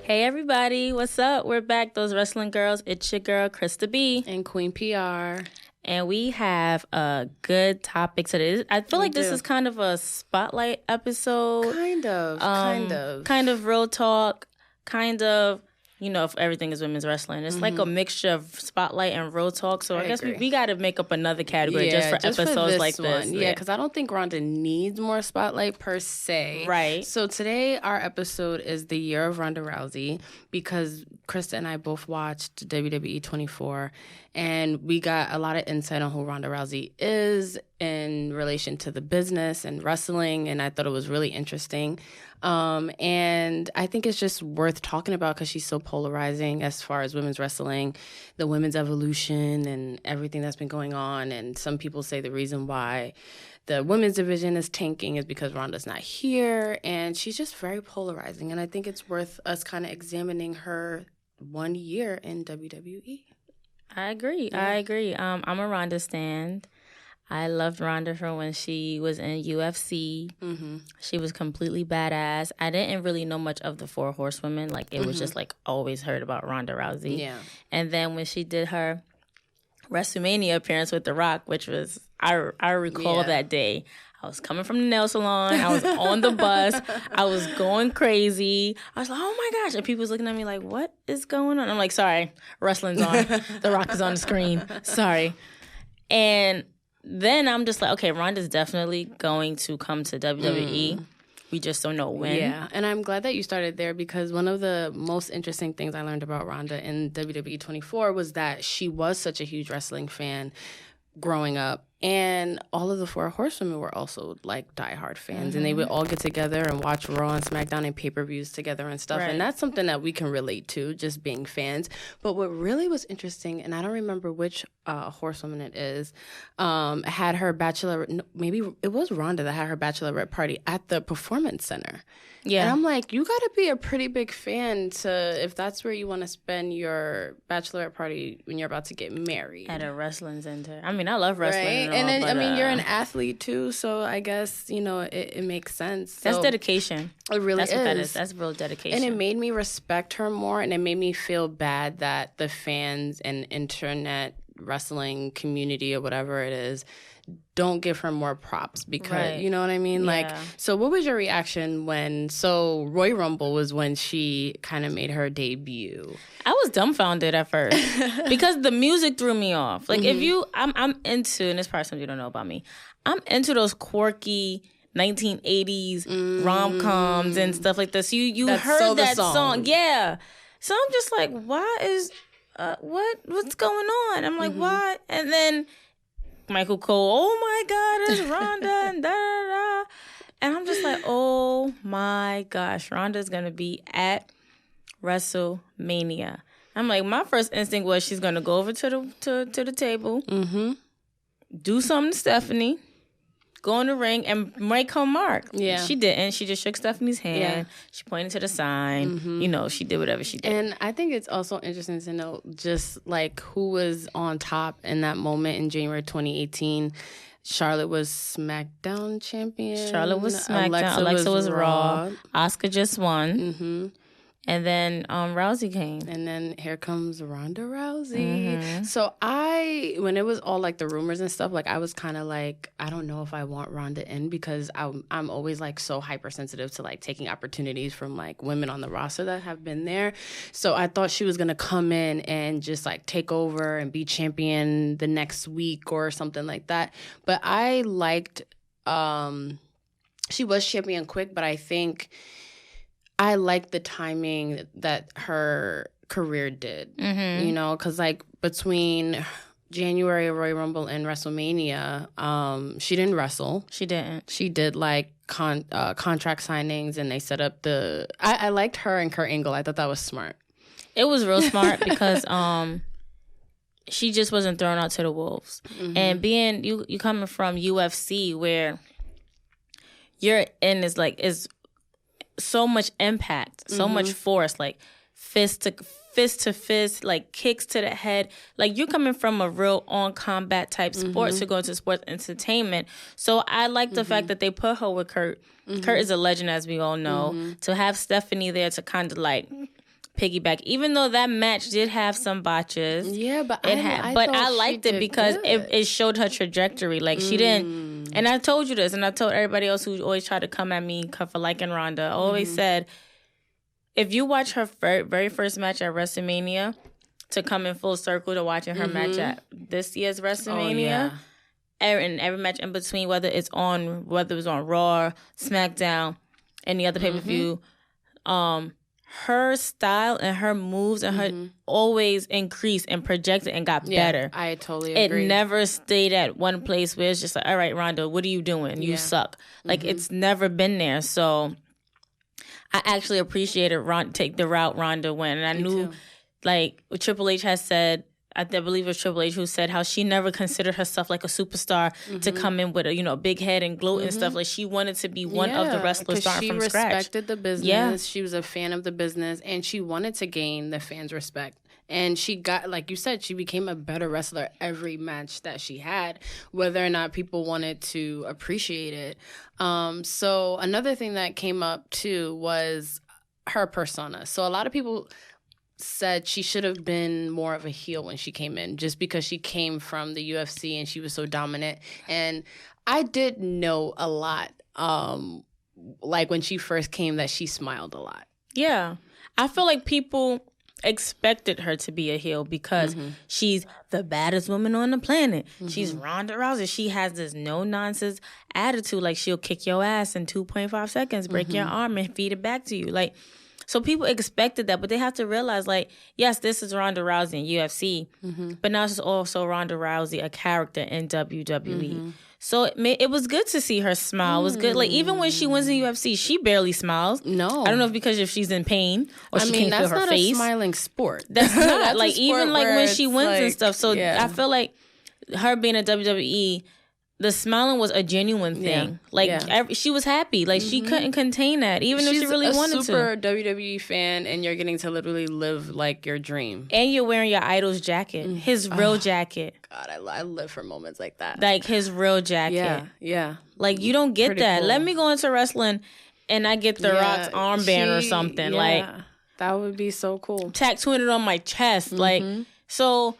Hey everybody, what's up? We're back, those wrestling girls. It's your girl, Krista B. And Queen PR. And we have a good topic today. I feel like this is kind of a spotlight episode. Kind of. Kind of real talk, kind of, you know, if everything is women's wrestling. It's like a mixture of spotlight and real talk. So I guess we got to make up another category just for episodes like this. Yeah, because I don't think Ronda needs more spotlight per se. Right. So today our episode is the year of Ronda Rousey because Krista and I both watched WWE 24 and we got a lot of insight on who Ronda Rousey is in relation to the business and wrestling, and I thought it was really interesting. And I think it's just worth talking about because she's so polarizing as far as women's wrestling, the women's evolution and everything that's been going on. And some people say the reason why the women's division is tanking is because Ronda's not here, and she's just very polarizing. And I think it's worth us kind of examining her 1 year in WWE. I agree. I'm a Ronda stan. I loved Ronda from when she was in UFC. Mm-hmm. She was completely badass. I didn't really know much of the Four Horsewomen. Like, it was just, like, always heard about Ronda Rousey. Yeah. And then when she did her Wrestlemania appearance with The Rock, which was, I recall that day. I was coming from the nail salon. I was on the bus. I was going crazy. I was like, oh my gosh. And people was looking at me like, what is going on? I'm like, sorry, wrestling's on. The Rock is on the screen. Sorry. And then I'm just like, okay, Ronda's definitely going to come to WWE. We just don't know when. Yeah, and I'm glad that you started there because one of the most interesting things I learned about Ronda in WWE 24 was that she was such a huge wrestling fan growing up. And all of the Four Horsewomen were also, like, diehard fans. And they would all get together and watch Raw and SmackDown and pay-per-views together and stuff. Right. And that's something that we can relate to, just being fans. But what really was interesting, and I don't remember which horsewoman it is, had her bachelorette, maybe it was Ronda that had her bachelorette party at the Performance Center. Yeah. And I'm like, you got to be a pretty big fan if that's where you want to spend your bachelorette party when you're about to get married. At a wrestling center. I mean, I love wrestling. Right? And then, I mean, you're an athlete too, so I guess, you know, it makes sense. That's dedication. It really is. That's what that is. That's real dedication. And it made me respect her more, and it made me feel bad that the fans and internet wrestling community or whatever it is don't give her more props because, you know what I mean? Yeah. Like, so what was your reaction Royal Rumble was when she kind of made her debut? I was dumbfounded at first because the music threw me off. Like, I'm into, and this part something you don't know about me, I'm into those quirky 1980s rom-coms and stuff like this. You heard that song. Yeah. So I'm just like, why is, what's going on? I'm like, why? And then Michael Cole, oh my God, it's Ronda, and da-da-da. And I'm just like, oh my gosh, Ronda's going to be at WrestleMania. I'm like, my first instinct was she's going to go over to the table, do something to Stephanie, go in the ring, and make her mark. Yeah. She didn't. She just shook Stephanie's hand. Yeah. She pointed to the sign. You know, she did whatever she did. And I think it's also interesting to know just, like, who was on top in that moment in January 2018. Charlotte was SmackDown champion. Charlotte was SmackDown. Alexa was Raw. Asuka just won. And then Rousey came. And then here comes Ronda Rousey. So when it was all like the rumors and stuff, like I was kind of like, I don't know if I want Ronda in because I'm always like so hypersensitive to like taking opportunities from like women on the roster that have been there. So I thought she was going to come in and just like take over and be champion the next week or something like that. But I liked, she was champion quick, but I think I like the timing that her career did, you know, because like between January Royal Rumble and WrestleMania, she didn't wrestle. She didn't. She did like contract signings, and they set up I liked her and Kurt Angle. I thought that was smart. It was real smart because she just wasn't thrown out to the wolves. And being you coming from UFC where you're in is so much impact, so much force, like fist to fist, like kicks to the head. Like you're coming from a real on combat type sport to go into sports entertainment. So I like the fact that they put her with Kurt. Kurt is a legend, as we all know. To have Stephanie there to kind of like piggyback. Even though that match did have some botches. Yeah, but I liked it because it showed her trajectory. Like, she didn't... And I told you this, and I told everybody else who always tried to come at me for liking Ronda. I always said, if you watch her very first match at Wrestlemania, to come in full circle to watching her match at this year's Wrestlemania, and every match in between, whether it was on Raw, SmackDown, any other pay-per-view, her style and her moves and her always increased and projected and got better. I totally agree. It never stayed at one place where it's just like, all right, Ronda, what are you doing? You suck. Like, it's never been there. So I actually appreciated take the route Ronda went. And I knew, like, what Triple H has said, I believe it was Triple H who said how she never considered herself like a superstar to come in with a big head and gloat and stuff. Like, she wanted to be one of the wrestlers starting from scratch. She respected the business. Yeah. She was a fan of the business, and she wanted to gain the fans' respect. And she got, like you said, she became a better wrestler every match that she had, whether or not people wanted to appreciate it. So another thing that came up too was her persona. So a lot of people said she should have been more of a heel when she came in, just because she came from the UFC and she was so dominant. And I did know a lot, like when she first came, that she smiled a lot. Yeah. I feel like people expected her to be a heel because she's the baddest woman on the planet. She's Ronda Rousey. She has this no-nonsense attitude. Like, she'll kick your ass in 2.5 seconds, break your arm, and feed it back to you. Like, so people expected that, but they have to realize, like, yes, this is Ronda Rousey in UFC, but now it's also Ronda Rousey, a character in WWE. So it was good to see her smile. It was good. Like, even when she wins in UFC, she barely smiles. No. I don't know if she's in pain or she can't feel her face. That's not a smiling sport. That's not. That's like, even like when she wins and stuff. So I feel like her being a WWE, the smiling was a genuine thing. She was happy. Like, she couldn't contain that, even if she really wanted to. She's a super WWE fan, and you're getting to literally live, like, your dream. And you're wearing your idol's jacket. His real jacket. God, I live for moments like that. Like, his real jacket. Yeah. Like, you don't get that. Cool. Let me go into wrestling, and I get The Rock's armband or something. Yeah, like, that would be so cool. Tattooing it on my chest. Like, so...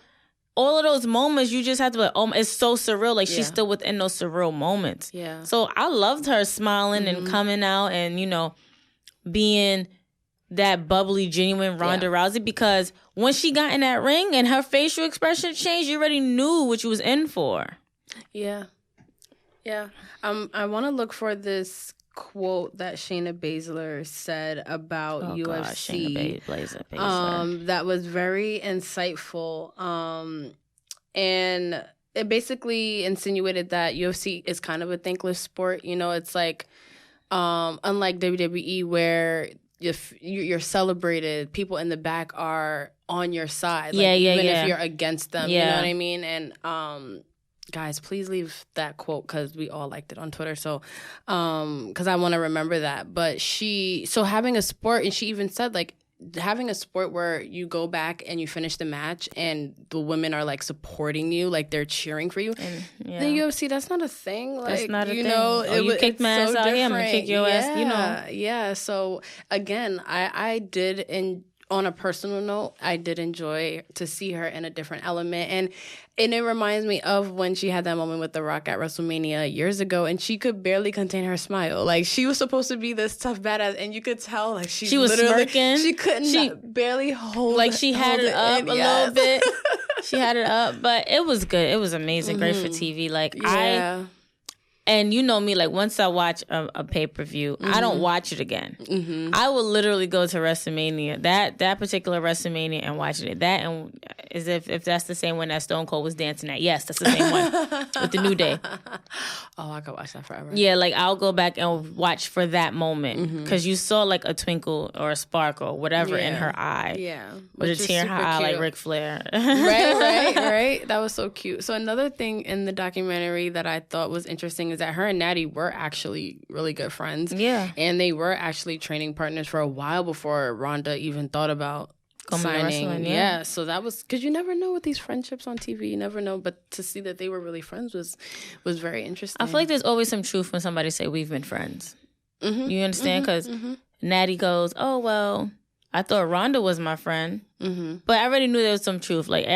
all of those moments, you just have to be like, oh, it's so surreal. Like, she's still within those surreal moments. Yeah. So I loved her smiling and coming out and, being that bubbly, genuine Ronda Rousey, because when she got in that ring and her facial expression changed, you already knew what you was in for. Yeah. Yeah. I want to look for this quote that Shayna Baszler said about UFC. Baszler. That was very insightful. And it basically insinuated that UFC is kind of a thankless sport. It's like, unlike WWE, where if you're celebrated, people in the back are on your side. Like, even if you're against them, you know what I mean? And, guys, please leave that quote because we all liked it on Twitter. So, because I want to remember that. But having a sport, and she even said, like, having a sport where you go back and you finish the match and the women are, like, supporting you, like, they're cheering for you. And, the UFC, that's not a thing. Like, that's not a thing. You kicked my ass out here, I'm going to kick your ass, Yeah, so, again, I did, on a personal note, I did enjoy to see her in a different element. And it reminds me of when she had that moment with The Rock at WrestleMania years ago, and she could barely contain her smile. Like, she was supposed to be this tough badass, and you could tell, like, she was smirking. She couldn't barely hold. Like, she had it up a little bit. She had it up, but it was good. It was amazing. Great for TV. Like, and you know me, like, once I watch a pay-per-view, I don't watch it again. I will literally go to WrestleMania, that particular WrestleMania, and watch it. That, and as if that's the same one that Stone Cold was dancing at. Yes, that's the same one with the New Day. Oh, I could watch that forever. Yeah, like, I'll go back and watch for that moment. Because you saw, like, a twinkle or a spark or whatever in her eye. Yeah. With a tear in her eye, like Ric Flair. Right. That was so cute. So another thing in the documentary that I thought was interesting is that her and Natty were actually really good friends. Yeah. And they were actually training partners for a while before Ronda even thought about signing. Yeah. So that was, because you never know with these friendships on TV. You never know. But to see that they were really friends was very interesting. I feel like there's always some truth when somebody say we've been friends. You understand? Because Natty goes, oh, well, I thought Ronda was my friend. Mm-hmm. But I already knew there was some truth. Like,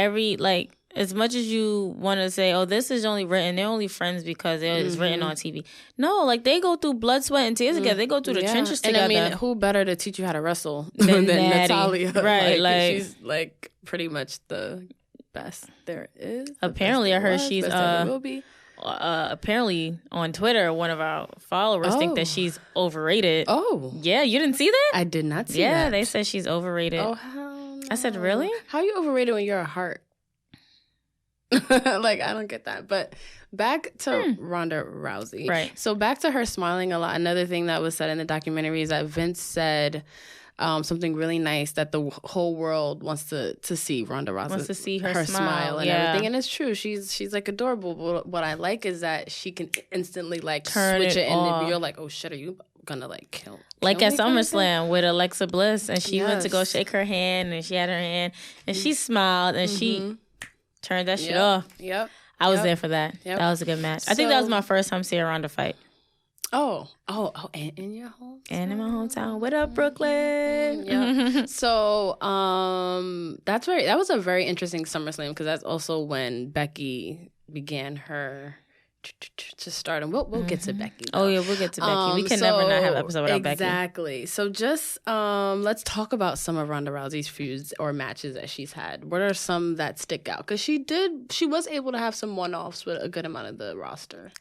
as much as you want to say, oh, this is only written, they're only friends because it's written on TV. No, like, they go through blood, sweat, and tears together. They go through the trenches together. And I mean, who better to teach you how to wrestle than Natalia? Right, like she's, like, pretty much the best there is. Apparently, I heard she's, will be. Apparently on Twitter, one of our followers think that she's overrated. Oh. Yeah, you didn't see that? I did not see that. Yeah, they said she's overrated. Oh, hell no. I said, really? How are you overrated when you're a heart? Like, I don't get that. But back to Ronda Rousey. Right. So back to her smiling a lot. Another thing that was said in the documentary is that Vince said something really nice that the whole world wants to see Ronda Rousey. Wants to see her smile and everything. And it's true. She's like adorable. But what I like is that she can instantly like turn switch it off. and you're like, oh shit, are you gonna like kill like at SummerSlam with Alexa Bliss, and she went to go Yes. shake her hand, and she had her hand, and she smiled, and she turned that shit off. Yep. I was there for that. Yep. That was a good match. I think that was my first time seeing Ronda fight. Oh, and in your home? And in my hometown. What up, Brooklyn? Yeah. So, that was a very interesting SummerSlam because that's also when Becky began her to start, and we'll get to Becky. Though. Oh yeah, we'll get to Becky. We can never not have an episode without Becky. Exactly. So just let's talk about some of Ronda Rousey's feuds or matches that she's had. What are some that stick out? Because she was able to have some one-offs with a good amount of the roster.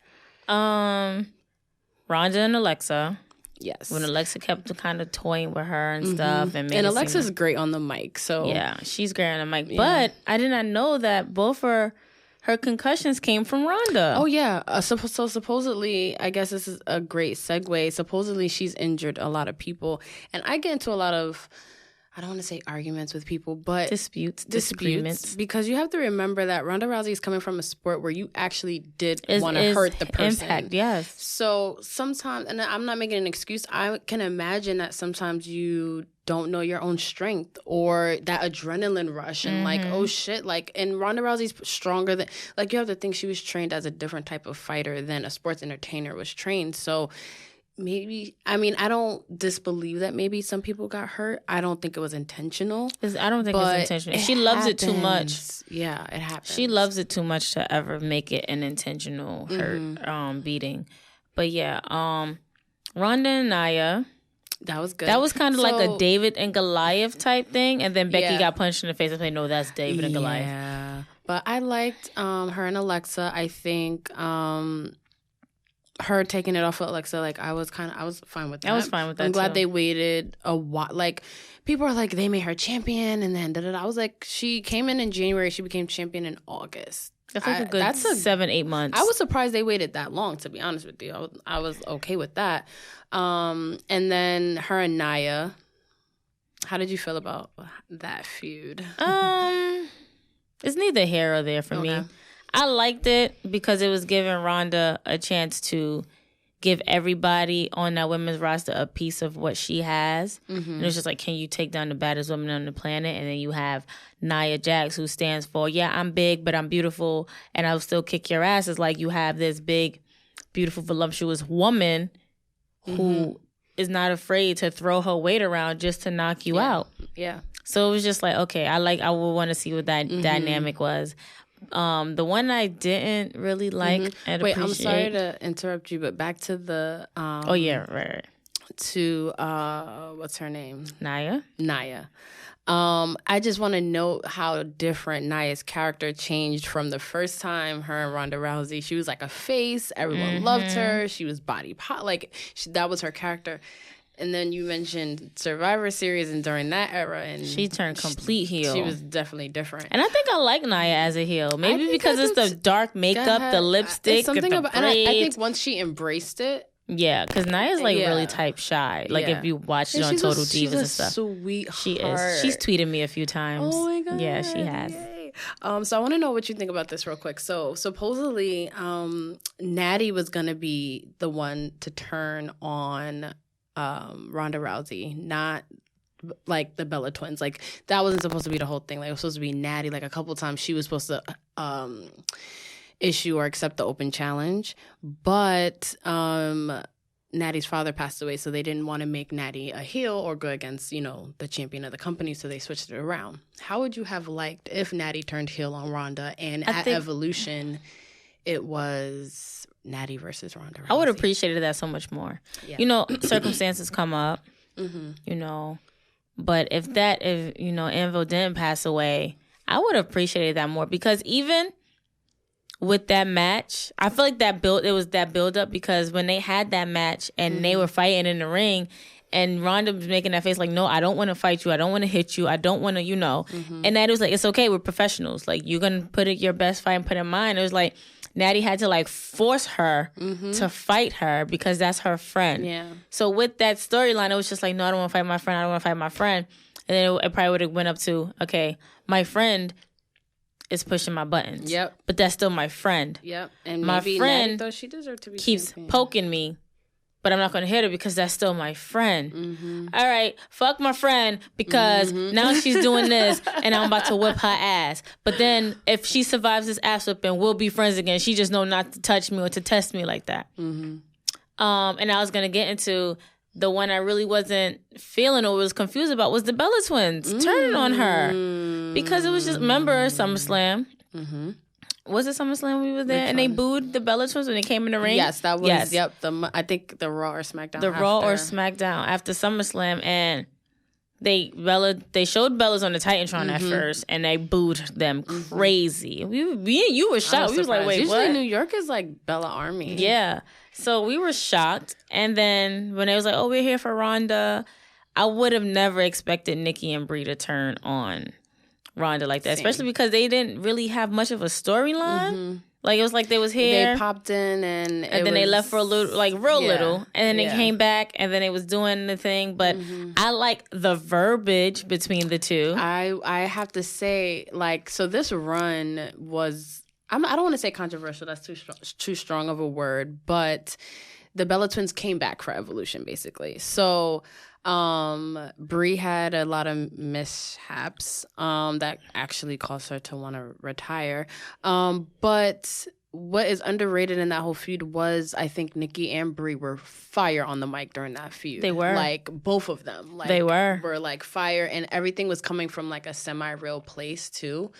Ronda and Alexa. Yes. When Alexa kept kind of toying with her and stuff. And Alexa's great on the mic. So yeah, she's great on the mic. Yeah. But I did not know that both her concussions came from Ronda. Oh, yeah. So supposedly, I guess this is a great segue. Supposedly, she's injured a lot of people. And I get into a lot of, I don't want to say arguments with people, but disagreements. Because you have to remember that Ronda Rousey is coming from a sport where you actually did want to hurt the person. Impact, yes. So sometimes, and I'm not making an excuse, I can imagine that sometimes you don't know your own strength or that adrenaline rush and like, oh shit, like, and Ronda Rousey's stronger than, like, you have to think she was trained as a different type of fighter than a sports entertainer was trained. So maybe, I mean, I don't disbelieve that maybe some people got hurt. I don't think it was intentional. I don't think it was intentional. She loves it too much. Yeah, it happens. She loves it too much to ever make it an intentional hurt beating. But yeah, Ronda and Nia. That was good. That was kind of like a David and Goliath type thing. And then Becky got punched in the face and said, no, that's David and Goliath. Yeah. But I liked her and Alexa. I think her taking it off of Alexa, like, I was fine with that. I was fine with that, I'm glad too. they waited a while. Like, people are like, they made her champion and then da-da-da. I was like, she came in January. She became champion in August. That's like a good 7-8 months. I was surprised they waited that long, to be honest with you. I was okay with that. And then her and Nia. How did you feel about that feud? It's neither here or there for me. I liked it because it was giving Ronda a chance to give everybody on that women's roster a piece of what she has. And it's just like, can you take down the baddest woman on the planet? And then you have Nia Jax, who stands for, yeah, I'm big, but I'm beautiful, and I'll still kick your ass. It's like you have this big, beautiful, voluptuous woman who is not afraid to throw her weight around just to knock you out. Yeah. So it was just like, okay, I would want to see what that dynamic was. The one I didn't really like and Wait, appreciate. I'm sorry to interrupt you, but back to the oh yeah, right. To what's her name? Nia. I just want to note how different Nia's character changed from the first time her and Ronda Rousey. She was like a face. Everyone loved her. She was body pop. Like, that was her character. And then you mentioned Survivor Series, and during that era, and she turned complete heel. She was definitely different. And I think I like Nia as a heel. Maybe because it's the dark makeup, the lipstick, something the about. braids. And I think once she embraced it. Yeah, because Nia's like really type shy. Like if you watch it on Total Divas and stuff. Sweetheart. She is. She's tweeted me a few times. Oh my god. Yeah, she has. Yay. So I want to know what you think about this real quick. So supposedly, Natty was gonna be the one to turn on Ronda Rousey, not like the Bella Twins. Like, that wasn't supposed to be the whole thing. Like, it was supposed to be Natty. Like, a couple of times she was supposed to issue or accept the open challenge, but Natty's father passed away, so they didn't want to make Natty a heel or go against, the champion of the company, so they switched it around. How would you have liked if Natty turned heel on Ronda and at Evolution it was Natty versus Ronda Rousey? I would have appreciated that so much more. Yeah. Circumstances come up, but if Anvil didn't pass away, I would have appreciated that more, because even with that match, I feel like it was that build up, because when they had that match and they were fighting in the ring and Ronda was making that face like, no, I don't want to fight you. I don't want to hit you. I don't want to, And Natty was like, it's okay. We're professionals. Like, you're going to put your best fight and put in mine. It was like Natty had to like force her to fight her because that's her friend. Yeah. So with that storyline, it was just like, no, I don't want to fight my friend. I don't want to fight my friend. And then it probably would have went up to, okay, my friend is pushing my buttons. Yep. But that's still my friend. Yep. And my maybe friend Natty thought she deserved to be keeps champion. poking me, but I'm not going to hit her because that's still my friend. All right, fuck my friend because now she's doing this and I'm about to whip her ass. But then if she survives this ass whipping, we'll be friends again. She just know not to touch me or to test me like that. And I was going to get into the one I really wasn't feeling or was confused about was the Bella Twins turning on her. Because it was just, remember SummerSlam? Was it SummerSlam we were there? And they booed the Bella Twins when they came in the ring? Yes, that was, yep. I think the Raw or SmackDown. Raw or SmackDown after SummerSlam. And they showed Bella's on the Titantron at first, and they booed them crazy. Me and you were shocked. We was like, wait, usually what? New York is like Bella Army. Yeah. So we were shocked. And then when it was like, oh, we're here for Ronda, I would have never expected Nikki and Brie to turn on Ronda like that. Especially because they didn't really have much of a storyline. Like, it was like they was here. They popped in and then they left for a little, like little. And then they came back and then they was doing the thing. But I like the verbiage between the two. I have to say, like, so this run was, I don't want to say controversial. That's too strong of a word. But the Bella Twins came back for Evolution, basically. So Brie had a lot of mishaps that actually caused her to want to retire. But what is underrated in that whole feud was, I think Nikki and Brie were fire on the mic during that feud. They were. Like, both of them. Like, they were like fire, and everything was coming from like a semi-real place too.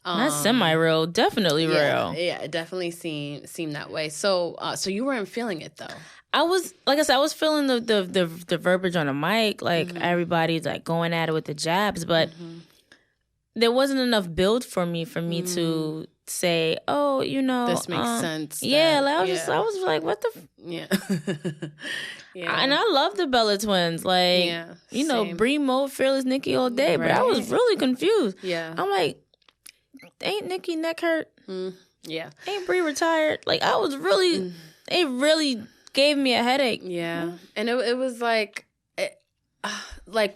Not semi-real, definitely real. Yeah, it definitely seemed that way. So you weren't feeling it though. I was, like I said, I was feeling the verbiage on the mic, like everybody's like going at it with the jabs, but there wasn't enough build for me to say, oh, this makes sense. Yeah, like I was like, what the? Yeah. And I love the Bella Twins, like Brie, Mo, Fearless, Nikki all day, but I was really confused. Yeah, I'm like, ain't Nikki neck hurt? Yeah, ain't Brie retired? Like, I was really, it really gave me a headache. Yeah, and it was like,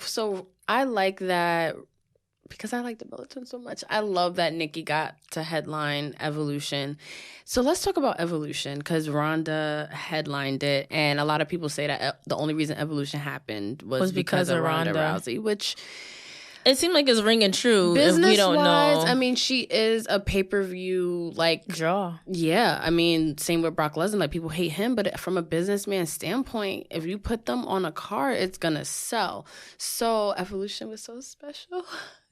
so I like that because I like the Bella Twins so much. I love that Nikki got to headline Evolution. So let's talk about Evolution because Ronda headlined it, and a lot of people say that the only reason Evolution happened was because of Ronda Rousey, which it seemed like it's ringing true. If we don't know, I mean, she is a pay-per-view like draw. Yeah, I mean, same with Brock Lesnar. Like, people hate him, but from a businessman standpoint, if you put them on a card, it's gonna sell. So Evolution was so special.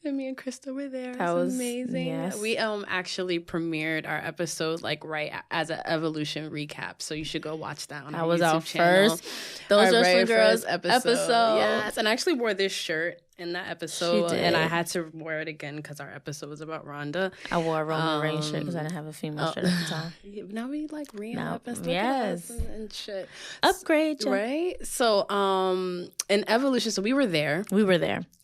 And me and Krista were there. That was amazing. Yes. We actually premiered our episode like right as an Evolution recap. So you should go watch that on our YouTube channel. First Those Wrestling Girls episode. Yes, and I actually wore this shirt in that episode, and I had to wear it again because our episode was about Ronda. I wore a Roman Reigns shirt because I didn't have a female shirt at the time. Now we like re-up and stuff. Yes, and shit. Upgrade, right? So, in Evolution, so we were there.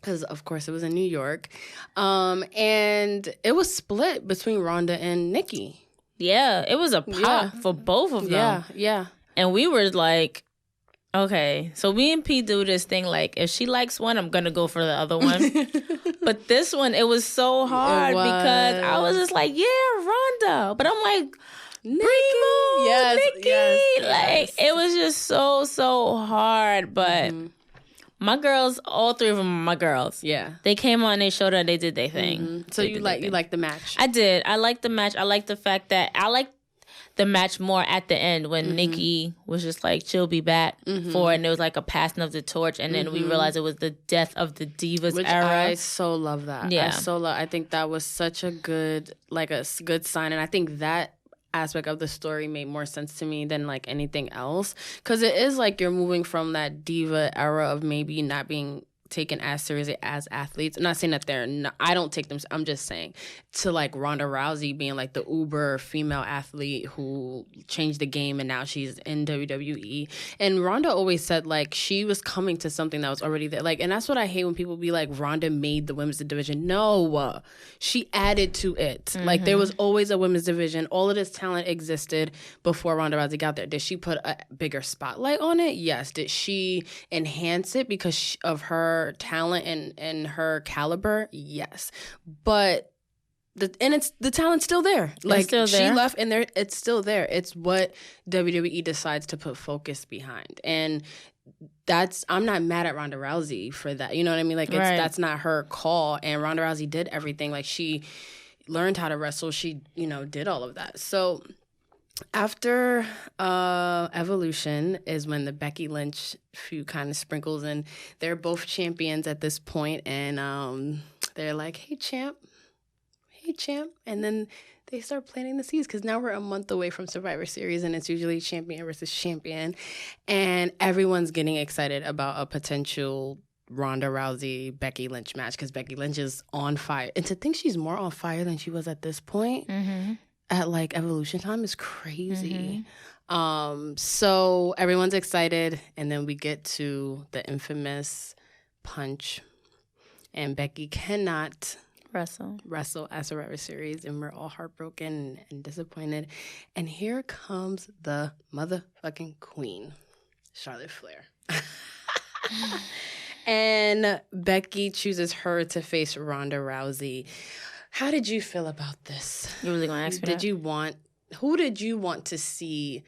Because, of course, it was in New York. And it was split between Ronda and Nikki. Yeah, it was a pop for both of them. Yeah. And we were like, okay, so me and P do this thing like, if she likes one, I'm going to go for the other one. But this one, it was so hard because I was just like, yeah, Ronda. But I'm like, Nikki. Like, it was just so hard. But my girls, all three of them are my girls. Yeah. They came on, they showed up, they did their thing. So you like the match? I did. I liked the match. I liked the fact that the match more at the end when Nikki was just like, she'll be back for it, and it was like a passing of the torch, and then we realized it was the death of the Divas era. I so love that. Yeah. I think that was such a good sign, and I think that aspect of the story made more sense to me than like anything else, because it is like you're moving from that diva era of maybe not being taken as seriously as athletes. I'm not saying that they're not, I don't take them, I'm just saying, to like Ronda Rousey being like the uber female athlete who changed the game and now she's in WWE. And Ronda always said like she was coming to something that was already there. Like, and that's what I hate when people be like, Ronda made the women's division. No, she added to it. Like there was always a women's division. All of this talent existed before Ronda Rousey got there. Did she put a bigger spotlight on it? Yes. Did she enhance it because of her talent and her caliber? Yes. But the talent's still there. Like still there. She left and it's still there. It's what WWE decides to put focus behind. And I'm not mad at Ronda Rousey for that. You know what I mean? Like that's not her call. And Ronda Rousey did everything. Like she learned how to wrestle. She, did all of that. So after Evolution is when the Becky Lynch feud kind of sprinkles in. They're both champions at this point, and they're like, hey, champ. And then they start planting the seeds because now we're a month away from Survivor Series, and it's usually champion versus champion. And everyone's getting excited about a potential Ronda Rousey, Becky Lynch match because Becky Lynch is on fire. And to think she's more on fire than she was at this point at like Evolution time is crazy. So everyone's excited, and then we get to the infamous punch, and Becky cannot wrestle at Survivor Series, and we're all heartbroken and disappointed. And here comes the motherfucking queen, Charlotte Flair. And Becky chooses her to face Ronda Rousey. How did you feel about this? You really gonna ask me Who did you want to see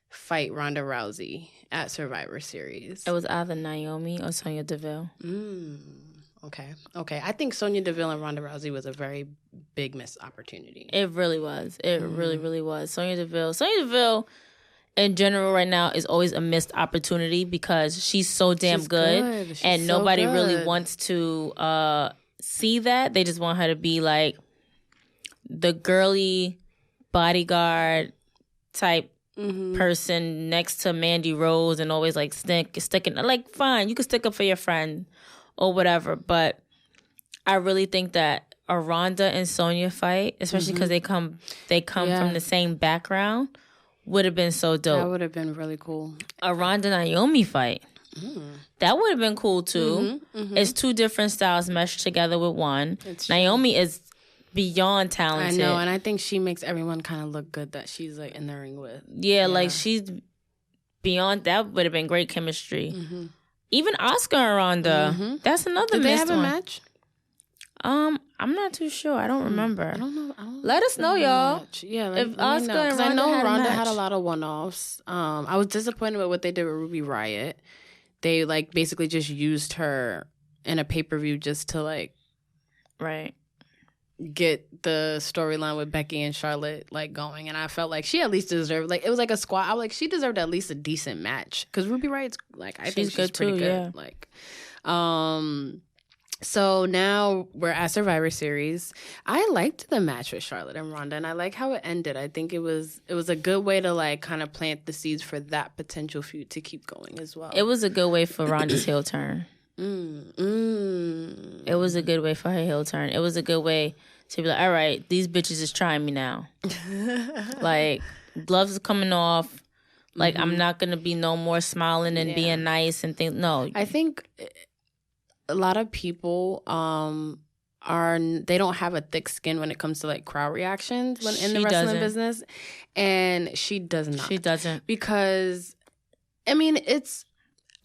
fight Ronda Rousey at Survivor Series? It was either Naomi or Sonya Deville. Okay. I think Sonya Deville and Ronda Rousey was a very big missed opportunity. It really was. It really, really was. Sonya Deville, in general, right now is always a missed opportunity because she's so damn good. And nobody really wants to see that. They just want her to be like the girly bodyguard type person next to Mandy Rose and always like sticking. Like, fine, you can stick up for your friend or whatever, but I really think that a Ronda and Sonya fight, especially because they come from the same background, would have been so dope. That would have been really cool. A Ronda Naomi fight. That would have been cool too. It's two different styles meshed together with one. Naomi is beyond talented. I know, and I think she makes everyone kind of look good that she's like in the ring with. Yeah, like she's beyond. That would have been great chemistry. Even Oscar and Ronda. That's another. Did they have a match? I'm not too sure. I don't remember. I don't know. Let us know, y'all. Yeah, if Oscar and Ronda I know Ronda had a lot of one-offs. I was disappointed with what they did with Ruby Riott. They like basically just used her in a pay-per-view just to like get the storyline with Becky and Charlotte like going, and I felt like she at least deserved, like, it was like a squad. I was like, she deserved at least a decent match because Ruby Riott's like, I think she's pretty too, good. Yeah. Like, so now we're at Survivor Series. I liked the match with Charlotte and Ronda, and I like how it ended. I think it was a good way to like kind of plant the seeds for that potential feud to keep going as well. It was a good way for Ronda's heel turn. It was a good way for her heel turn. It was a good way to be like, all right, these bitches is trying me now. Like, gloves are coming off. Like, I'm not going to be no more smiling and being nice and things. No. I think a lot of people they don't have a thick skin when it comes to like crowd reactions in the wrestling business. And she does not. She doesn't. Because, I mean,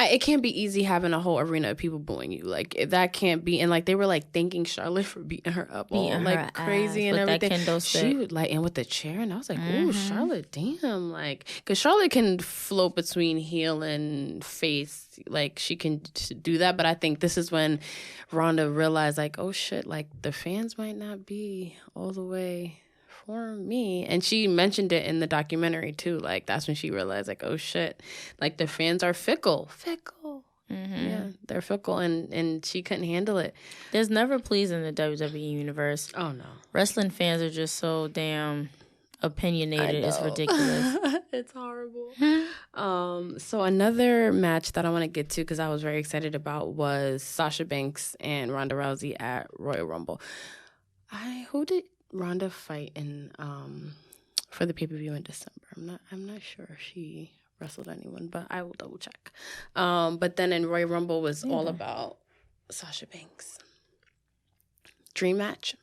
it can't be easy having a whole arena of people booing you. Like, if that can't be, and like they were like thanking Charlotte for beating her up all like crazy and everything. That kendo stick. She would like, and with the chair, and I was like, ooh, Charlotte, damn, like, because Charlotte can float between heel and face, like she can do that. But I think this is when Ronda realized, like, oh shit, like the fans might not be all the way for me. And she mentioned it in the documentary too. Like, that's when she realized, like, oh shit, like the fans are fickle. Yeah, they're fickle, and she couldn't handle it. There's never please in the WWE universe. Oh no, wrestling fans are just so damn opinionated. It's ridiculous. It's horrible. So another match that I want to get to, because I was very excited about, was Sasha Banks and Ronda Rousey at Royal Rumble. Who did Ronda fight in for the pay-per-view in December? I'm not sure if she wrestled anyone, but I will double check. But then in Royal Rumble was all about Sasha Banks. Dream match.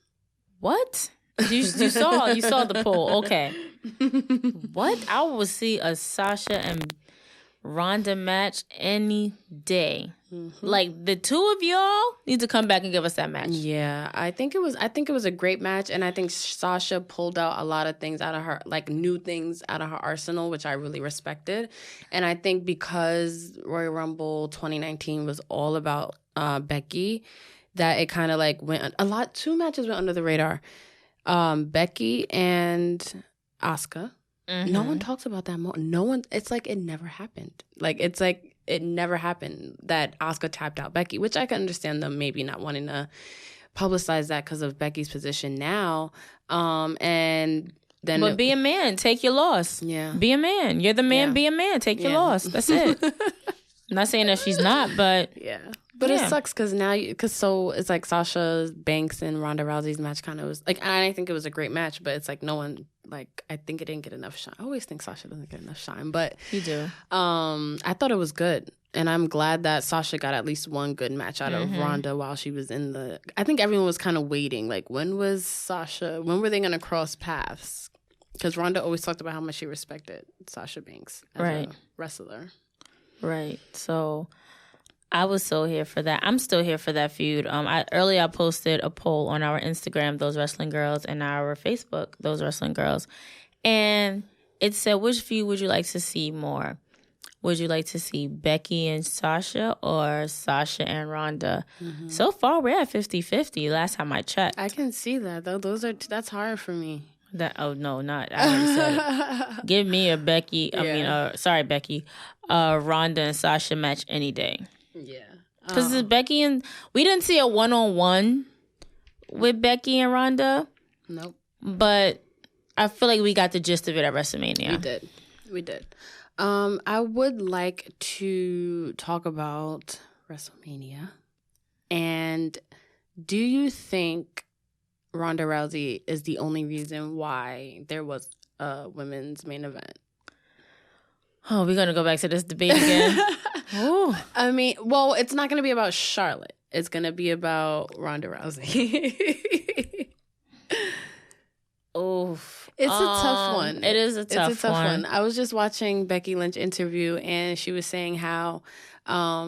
What? You saw the poll. Okay. What? I would see a Sasha and Ronda match any day. Like, the two of y'all need to come back and give us that match. Yeah, I think it was a great match, and I think Sasha pulled out a lot of things out of her, like new things out of her arsenal, which I really respected. And I think because Royal Rumble 2019 was all about Becky, that it kind of like two matches went under the radar. Becky and Asuka. No one talks about that. It's like it never happened. Like, it's like it never happened that Asuka tapped out Becky, which I can understand them maybe not wanting to publicize that because of Becky's position now. And then, but be a man, take your loss. Yeah, be a man. You're the man. Yeah. Be a man. Take your loss. That's it. I'm not saying that she's not, but yeah. But it sucks because so it's like Sasha Banks and Ronda Rousey's match kind of was like, I think it was a great match, but it's like no one, like, I think it didn't get enough shine. I always think Sasha doesn't get enough shine, but you do. I thought it was good, and I'm glad that Sasha got at least one good match out of Ronda while she was in the. I think everyone was kind of waiting, like, when were they going to cross paths? Because Ronda always talked about how much she respected Sasha Banks as a wrestler. Right. So I was so here for that. I'm still here for that feud. Earlier I posted a poll on our Instagram, Those Wrestling Girls, and our Facebook, Those Wrestling Girls. And it said, which feud would you like to see more? Would you like to see Becky and Sasha or Sasha and Ronda? So far, we're at 50-50 last time I checked. I can see that, though. That's hard for me. I already said it. Give me a Becky, Becky, Ronda and Sasha match any day. Yeah. Because Becky and... We didn't see a one-on-one with Becky and Ronda. Nope. But I feel like we got the gist of it at WrestleMania. We did. I would like to talk about WrestleMania. And do you think Ronda Rousey is the only reason why there was a women's main event? Oh, we're going to go back to this debate again. Ooh. I mean, well, it's not going to be about Charlotte. It's going to be about Ronda Rousey. Oof. It's a tough one. It is a tough one. I was just watching Becky Lynch interview, and she was saying how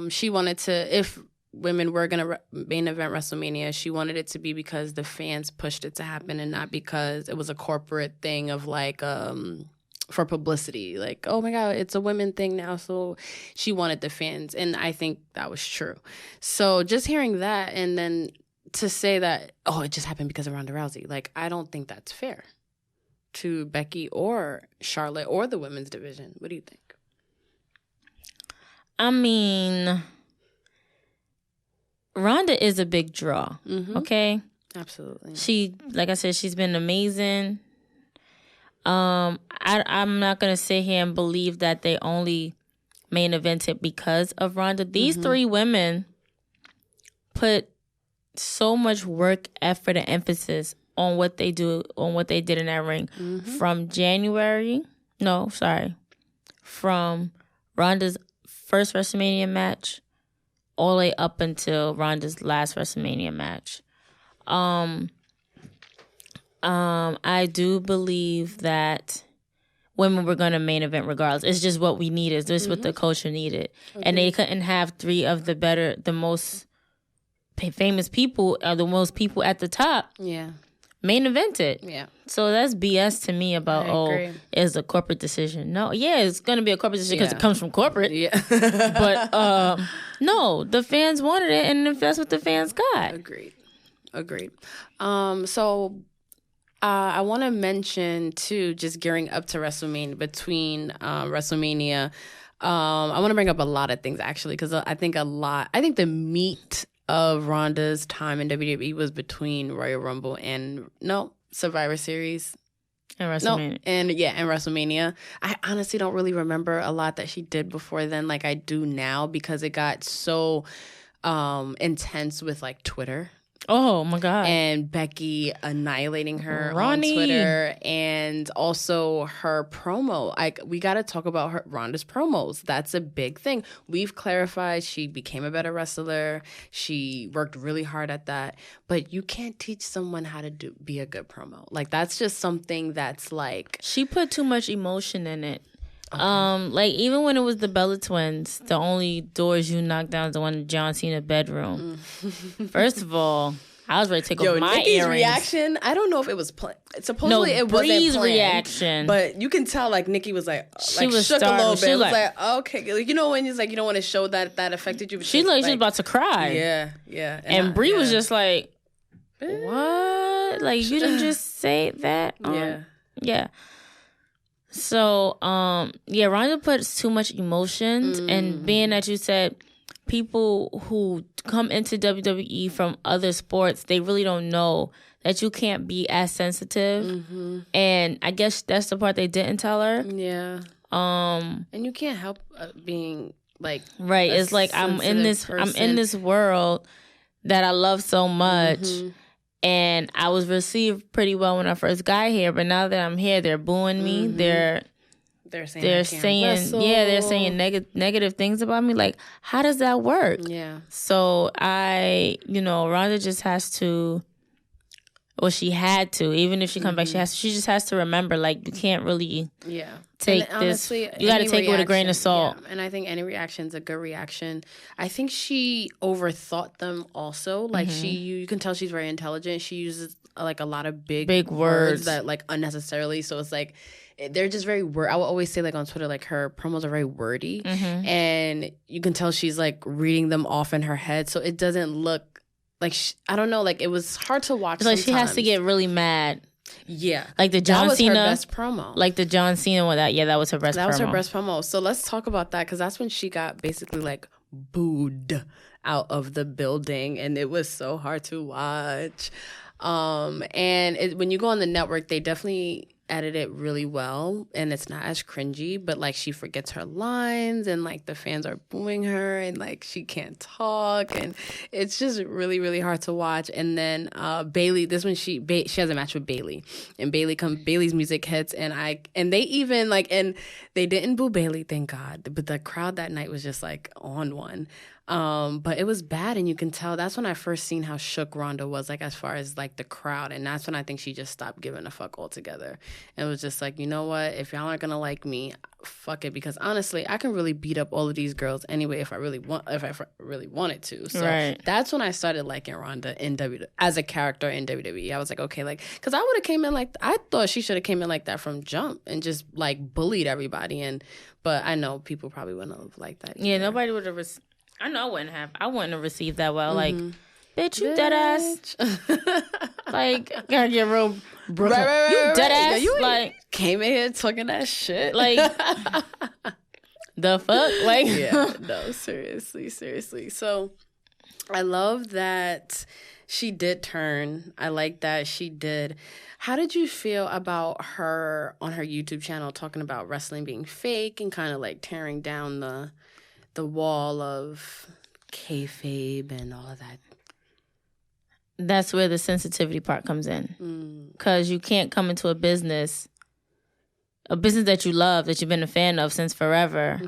she wanted to, if women were going to main event WrestleMania, she wanted it to be because the fans pushed it to happen and not because it was a corporate thing of like... for publicity, like, oh my God, it's a women thing now. So she wanted the fans, and I think that was true. So just hearing that, and then to say that, oh, it just happened because of Ronda Rousey, like, I don't think that's fair to Becky or Charlotte or the women's division. What do you think? I mean, Ronda is a big draw, okay? Absolutely. She, like I said, she's been amazing. I'm not going to sit here and believe that they only main evented because of Ronda. These three women put so much work, effort, and emphasis on what they do, on what they did in that ring from Ronda's first WrestleMania match all the way up until Ronda's last WrestleMania match. I do believe that women were going to main event regardless. It's just what we needed. It's just what the culture needed. Okay. And they couldn't have three of the most famous people, or the most people at the top main evented. Yeah. So that's BS to me about, it's a corporate decision. No, it's going to be a corporate decision because it comes from corporate. Yeah. But no, the fans wanted it, and that's what the fans got. Agreed. So... I want to mention, too, just gearing up to WrestleMania, between WrestleMania, I want to bring up a lot of things, actually, because I think the meat of Ronda's time in WWE was between Royal Rumble and, Survivor Series. And WrestleMania. And WrestleMania. I honestly don't really remember a lot that she did before then like I do now, because it got so intense with like Twitter. Oh my God. And Becky annihilating her Ronnie. on Twitter, and also her promo. We got to talk about Ronda's promos. That's a big thing. We've clarified she became a better wrestler. She worked really hard at that. But you can't teach someone how to be a good promo. Like, that's just something that's like... She put too much emotion in it. Okay. Like, even when it was the Bella Twins, the only doors you knocked down is the one in John Cena bedroom. First of all, I was ready to take off my Nikki's earrings. reaction, I don't know if it was planned. Supposedly it wasn't planned. Reaction. But you can tell, like, Nikki was like, she was shook startled. a little bit. She It was like, okay. You know when it's like, you don't want to show that affected you. She like, she's about to cry. Yeah. And Brie was just like, what? Like, you didn't just say that? Yeah. So, Ronda puts too much emotions, and being that you said people who come into WWE from other sports, they really don't know that you can't be as sensitive, and I guess that's the part they didn't tell her. Yeah. And you can't help being like right. It's like I'm in this world that I love so much. And I was received pretty well when I first got here, but now that I'm here, they're booing me. They're saying negative things about me. Like, how does that work? Yeah. So Ronda just has to, or she had to, even if she comes back, she just has to remember, like, you can't really take this. You got to take it with a grain of salt. Yeah. And I think any reaction is a good reaction. I think she overthought them also. Like, you can tell she's very intelligent. She uses like a lot of big words that like unnecessarily. So it's like, they're just very I will always say, like, on Twitter, like, her promos are very wordy, and you can tell she's like reading them off in her head. So it doesn't look like I don't know, like, it was hard to watch. It's like she has to get really mad. Yeah, like the John Cena. That was her best promo. Like the John Cena one. That was her best. That was her best promo. So let's talk about that, because that's when she got basically like booed out of the building, and it was so hard to watch. And when you go on the network, they definitely edit it really well, and it's not as cringy, but like she forgets her lines, and like the fans are booing her, and like she can't talk, and it's just really, really hard to watch. And then Bayley, this one she has a match with Bayley, and Bayley's music hits, and they even like, and they didn't boo Bayley, thank God, but the crowd that night was just like on one. But it was bad, and you can tell that's when I first seen how shook Ronda was, like, as far as like the crowd, and that's when I think she just stopped giving a fuck altogether. And it was just like, you know what, if y'all aren't gonna like me, fuck it, because honestly, I can really beat up all of these girls anyway if I really wanted to. So that's when I started liking Ronda as a character in WWE. I was like, okay, like, because I would have came in like, I thought she should have came in like that from jump and just like bullied everybody, but I know people probably wouldn't have liked that either. Yeah, nobody would have. I know I wouldn't have received that well. Like, bitch, you dead ass. Like, gotta get real. Right. You dead ass. Yeah, you like, came in here talking that shit. Like, the fuck? Like, yeah, no, seriously. So, I love that she did turn. I like that she did. How did you feel about her on her YouTube channel talking about wrestling being fake and kind of like tearing down the wall of kayfabe and all of that? That's where the sensitivity part comes in. Because you can't come into a business that you love, that you've been a fan of since forever,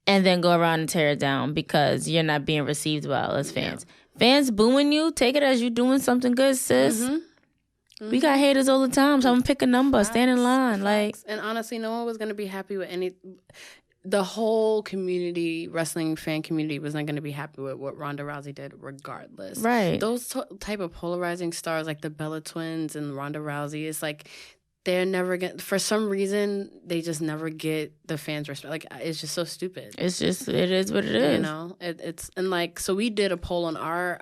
and then go around and tear it down because you're not being received well as fans. Yeah. Fans booing you, take it as you doing something good, sis. We got haters all the time, so I'm gonna pick a number, stand in line. Like, and honestly, no one was gonna be happy with the whole community, wrestling fan community, was not going to be happy with what Ronda Rousey did regardless. Right. Those type of polarizing stars like the Bella Twins and Ronda Rousey, it's like they're never going to, for some reason, they just never get the fans' respect. Like, it's just so stupid. It is what it is. You know? And like, so we did a poll on our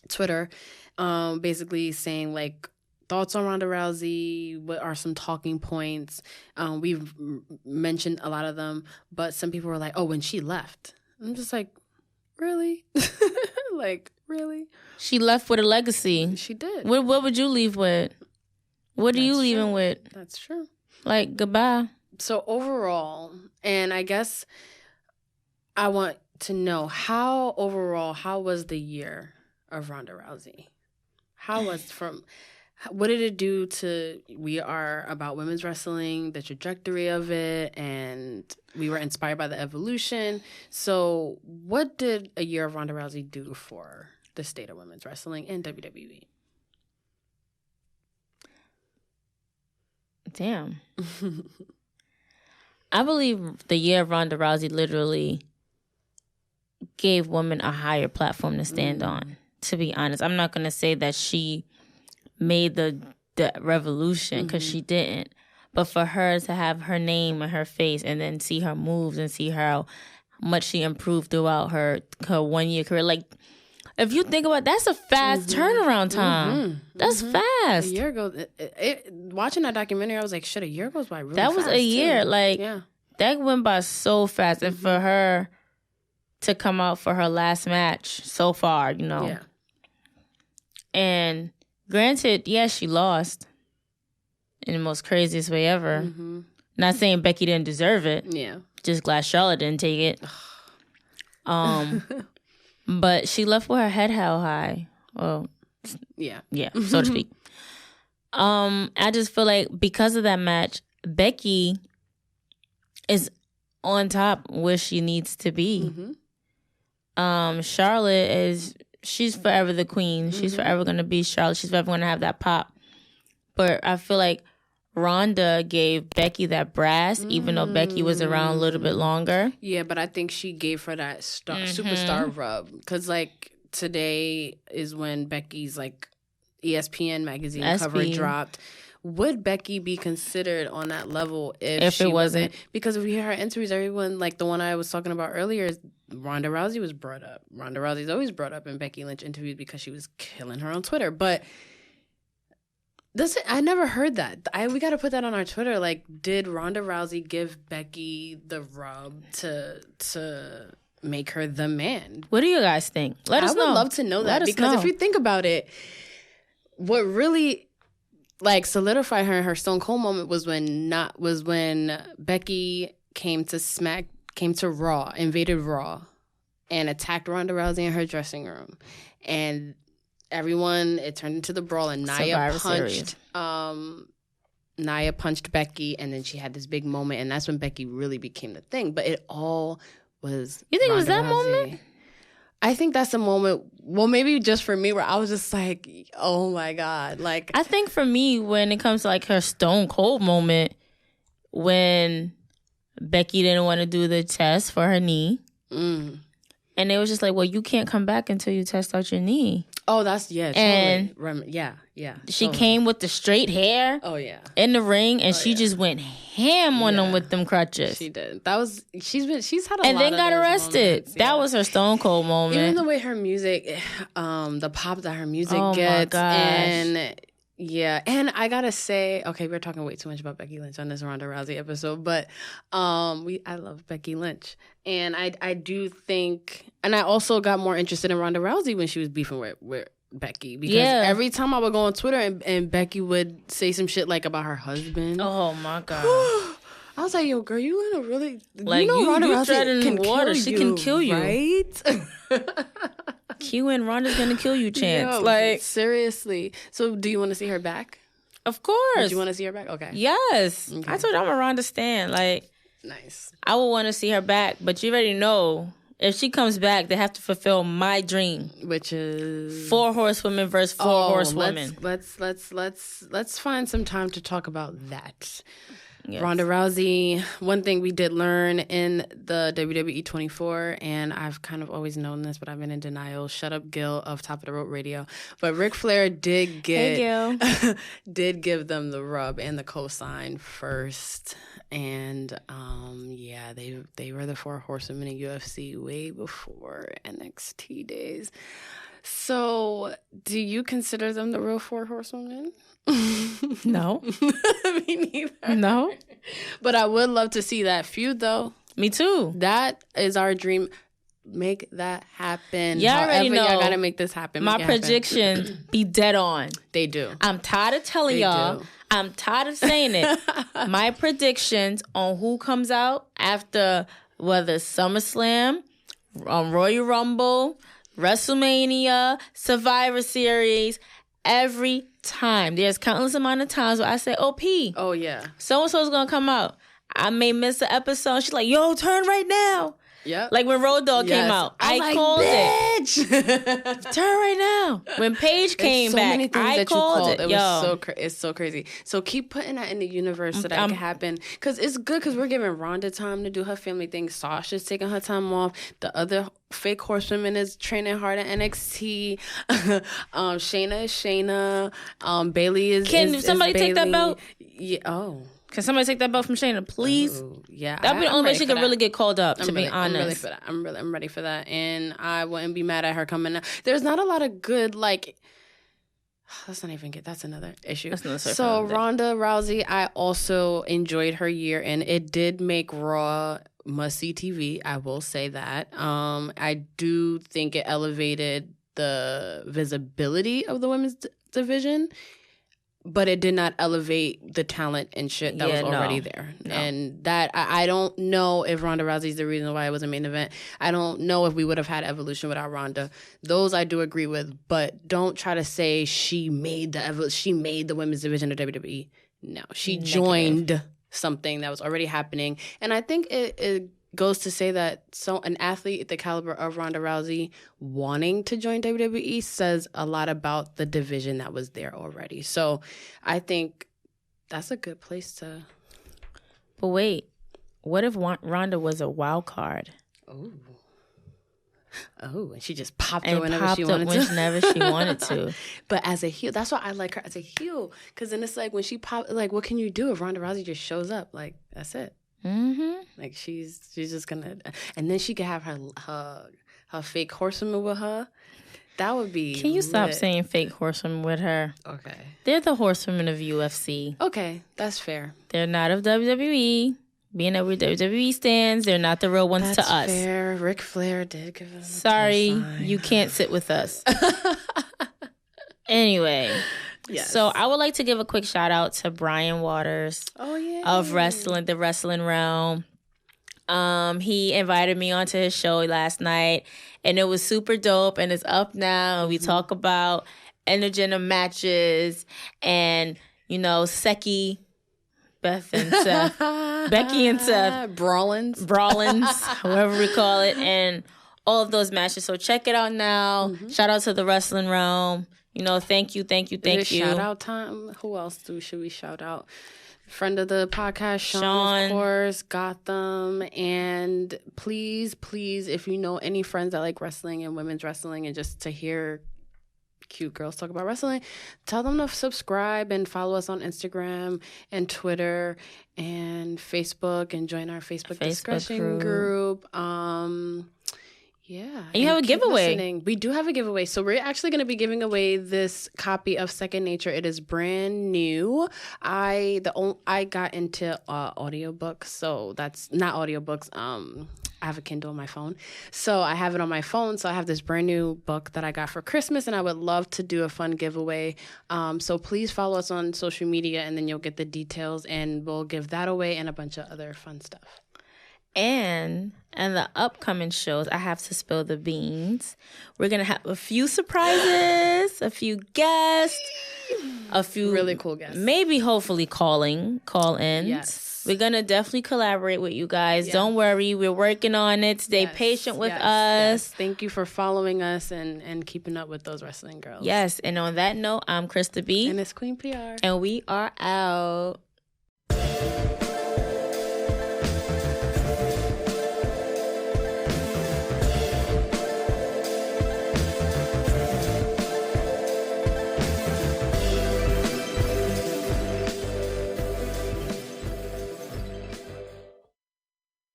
Twitter basically saying like, thoughts on Ronda Rousey? What are some talking points? We've mentioned a lot of them, but some people were like, "Oh, when she left," I'm just like, "Really? Like, really?" She left with a legacy. She did. What would you leave with? What are you leaving with? That's true. Like, goodbye. So overall, and I guess I want to know how was the year of Ronda Rousey? What did it do to We Are About Women's Wrestling, the trajectory of it, and we were inspired by the evolution. So what did a year of Ronda Rousey do for the state of women's wrestling and WWE? Damn. I believe the year of Ronda Rousey literally gave women a higher platform to stand on, to be honest. I'm not going to say that she made the revolution, because she didn't. But for her to have her name and her face and then see her moves and see how much she improved throughout her 1 year career. Like, if you think about it, that's a fast turnaround time. That's fast. A year ago, watching that documentary, I was like, shit, a year goes by really fast. That was a year. Too. Like, that went by so fast. And for her to come out for her last match so far, you know. Yeah. And granted, she lost in the most craziest way ever. Not saying Becky didn't deserve it. Yeah. Just glad Charlotte didn't take it. But she left with her head held high. Well, yeah, so to speak. I just feel like because of that match, Becky is on top where she needs to be. Charlotte she's forever the queen. She's forever going to be Charlotte. She's forever going to have that pop. But I feel like Ronda gave Becky that brass, even though Becky was around a little bit longer. Yeah, but I think she gave her that superstar rub. Because, like, today is when Becky's, like, ESPN magazine cover dropped. Would Becky be considered on that level if she wasn't? Because if we hear her interviews, everyone, like the one I was talking about earlier, Ronda Rousey was brought up. Ronda Rousey's always brought up in Becky Lynch interviews because she was killing her on Twitter. But I never heard that. We got to put that on our Twitter. Like, did Ronda Rousey give Becky the rub to make her the man? What do you guys think? Let us know. I would love to know that, because if you think about it, what really solidified her in her Stone Cold moment was when Becky came to Raw, invaded Raw, and attacked Ronda Rousey in her dressing room, and it turned into the brawl, and Nia punched Becky, and then she had this big moment, and that's when Becky really became the thing. But it all was You think Ronda it was that Rousey. moment? I think that's a moment, well, maybe just for me, where I was just like, oh my God. Like, I think for me, when it comes to like her Stone Cold moment, when Becky didn't want to do the test for her knee, and it was just like, well, you can't come back until you test out your knee. Oh, that's, and totally. She came with the straight hair. Oh, yeah. In the ring, and she just went ham on them with them crutches. She did. She's had a lot of and then got arrested. Moments, that was her Stone Cold moment. Even the way her music, the pop that her music gets. My gosh. And and I gotta say, okay, we're talking way too much about Becky Lynch on this Ronda Rousey episode, but I love Becky Lynch. And I do think, and I also got more interested in Ronda Rousey when she was beefing with Becky, because every time I would go on Twitter and Becky would say some shit like about her husband. Oh my God. I was like, yo, girl, you in a really, like, Ronda Rousey can water. She can kill you, right? Q and Ronda's gonna kill you, Chance. Like, seriously. So, do you want to see her back? Of course. Do you want to see her back? Okay. Yes. Okay. I told you I'm a Ronda stan. Like, nice. I would want to see her back, but you already know, if she comes back, they have to fulfill my dream, which is 4 horsewomen versus 4 horsewomen. Let's find some time to talk about that. Yes. Ronda Rousey. One thing we did learn in the WWE 24, and I've kind of always known this, but I've been in denial. Shut up, Gil of Top of the Rope Radio. But Ric Flair did give them the rub and the cosign first. And they were the 4 horsewomen in UFC way before NXT days. So, do you consider them the real four horsewomen? No. Me neither. No. But I would love to see that feud, though. Me too. That is our dream. Make that happen. Y'all already know. Y'all gotta make this happen. My predictions be dead on. They do. I'm tired of telling y'all. I'm tired of saying it. My predictions on who comes out after whether it's SummerSlam, Royal Rumble, WrestleMania, Survivor Series, every time. There's countless amount of times where I say, oh, P. Oh, yeah. So-and-so's going to come out. I may miss the episode. She's like, yo, turn right now. Yep. Like when Road Dogg came out. I called it. Turn right now. When Paige came back, I called it. It's so crazy. So keep putting that in the universe so that it can happen. Because it's good because we're giving Ronda time to do her family thing. Sasha's taking her time off. The other fake horsewoman is training hard at NXT. Shayna is Shayna. Bailey is Can somebody take that belt? Yeah. Oh. Can somebody take that belt from Shayna, please? Ooh, yeah, that'd be the only way she could really get called up. To be honest, I'm ready for that. I'm ready for that, and I wouldn't be mad at her coming out. There's not a lot of good Let's not even get. That's another issue. That's another so Ronda Rousey, I also enjoyed her year, and it did make Raw must-see TV. I will say that. I do think it elevated the visibility of the women's division. But it did not elevate the talent and shit that was already there. No. And that, I don't know if Ronda Rousey's the reason why it was a main event. I don't know if we would have had Evolution without Ronda. Those I do agree with. But don't try to say she made the women's division of WWE. No. She joined something that was already happening. And I think it goes to say that an athlete at the caliber of Ronda Rousey wanting to join WWE says a lot about the division that was there already. So I think that's a good place to. But wait, what if Ronda was a wild card? Oh, and she just popped up whenever she wanted to. But as a heel, that's why I like her as a heel. Because then it's like when she popped, like, what can you do if Ronda Rousey just shows up? Like, that's it. Mm-hmm. Like she's just gonna, and then she could have her fake horsewoman with her. That would be. Can you stop saying fake horsewoman with her? Okay. They're the horsewomen of UFC. Okay, that's fair. They're not of WWE. Being that we're WWE stands, they're not the real ones to us. That's fair. Ric Flair did give us. Sorry, you can't sit with us. Anyway. Yes. So I would like to give a quick shout out to Brian Waters of the Wrestling Realm. He invited me onto his show last night, and it was super dope, and it's up now, and we talk about intergender matches and, Becky and Seth. Brawlins, however we call it, and all of those matches. So check it out now. Shout out to the Wrestling Realm. Thank you. Shout out time. Who else should we shout out? Friend of the podcast, Sean, of course, Gotham. And please, if you know any friends that like wrestling and women's wrestling and just to hear cute girls talk about wrestling, tell them to subscribe and follow us on Instagram and Twitter and Facebook and join our Facebook discussion group. Yeah. And you have a giveaway. Listening. We do have a giveaway. So we're actually going to be giving away this copy of Second Nature. It is brand new. I got into audiobooks. So that's not audiobooks. I have a Kindle on my phone. So I have it on my phone. So I have this brand new book that I got for Christmas, and I would love to do a fun giveaway. So please follow us on social media, and then you'll get the details, and we'll give that away and a bunch of other fun stuff. And the upcoming shows, I have to spill the beans. We're going to have a few surprises, a few guests, a few really cool guests. Maybe hopefully call-ins. Yes. We're going to definitely collaborate with you guys. Yeah. Don't worry. We're working on it. Stay patient with us. Thank you for following us and keeping up with those wrestling girls. Yes. And on that note, I'm Krista B. And it's Queen PR. And we are out.